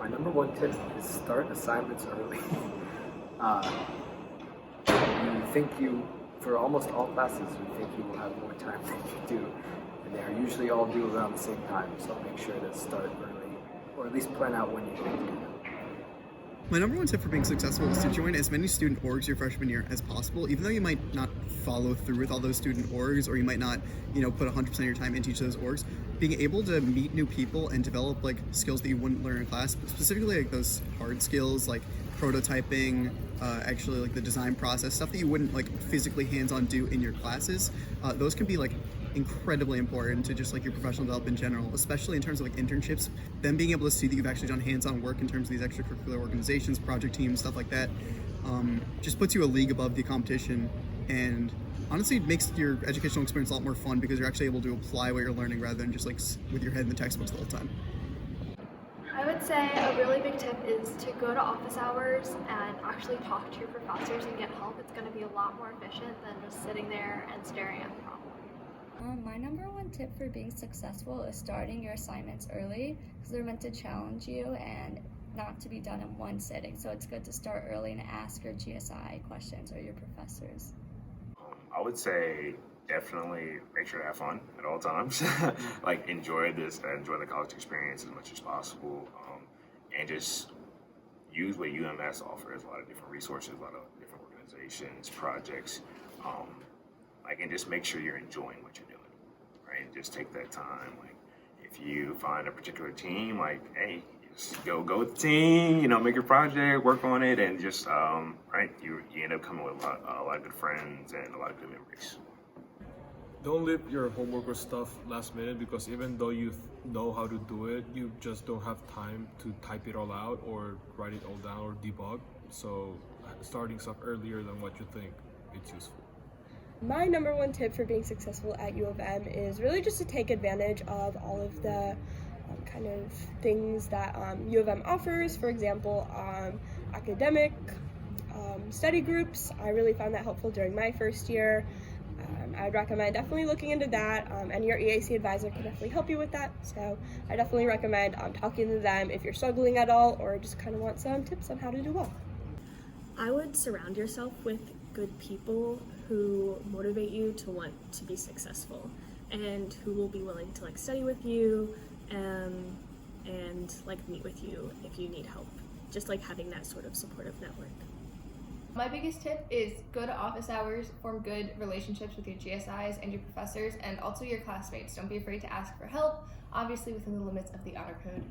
My number one tip is start assignments early. uh, you think for almost all classes, you think you will have more time than you do, and they are usually all due around the same time, so make sure to start early, or at least plan out when you're going to do them. My number one tip for being successful is to join as many student orgs your freshman year as possible, even though you might not follow through with all those student orgs, or you might not, put 100% of your time into each of those orgs. Being able to meet new people and develop like skills that you wouldn't learn in class, specifically like those hard skills like prototyping, actually like the design process, stuff that you wouldn't like physically hands-on do in your classes. Those can be like incredibly important to just like your professional development in general, especially in terms of like internships. Them being able to see that you've actually done hands-on work in terms of these extracurricular organizations, project teams, stuff like that, just puts you a league above the competition, and honestly makes your educational experience a lot more fun because you're actually able to apply what you're learning rather than just like with your head in the textbooks the whole time. I would say a really big tip is to go to office hours and actually talk to your professors and get help. It's going to be a lot more efficient than just sitting there and staring at the problem. My number one tip for being successful is starting your assignments early because they're meant to challenge you and not to be done in one sitting. So it's good to start early and ask your GSI questions or your professors. I would say definitely make sure to have fun at all times. Like enjoy the college experience as much as possible, and just use what UMS offers. A lot of different resources, a lot of different organizations, projects, and just make sure you're enjoying what you're doing, right? And just take that time. Like if you find a particular team, like hey, just go with the team. Make your project, work on it, and just right. You end up coming with a lot of good friends and a lot of good memories. Don't leave your homework or stuff last minute, because even though you know how to do it, you just don't have time to type it all out or write it all down or debug. So starting stuff earlier than what you think, it's useful. My number one tip for being successful at U of M is really just to take advantage of all of the kind of things that U of M offers. For example, academic study groups. I really found that helpful during my first year. I'd recommend definitely looking into that, and your EAC advisor can definitely help you with that. So I definitely recommend talking to them if you're struggling at all or just kind of want some tips on how to do well. I would surround yourself with good people who motivate you to want to be successful and who will be willing to study with you and meet with you if you need help. Just having that sort of supportive network. My biggest tip is go to office hours, form good relationships with your GSIs and your professors, and also your classmates. Don't be afraid to ask for help, obviously within the limits of the honor code.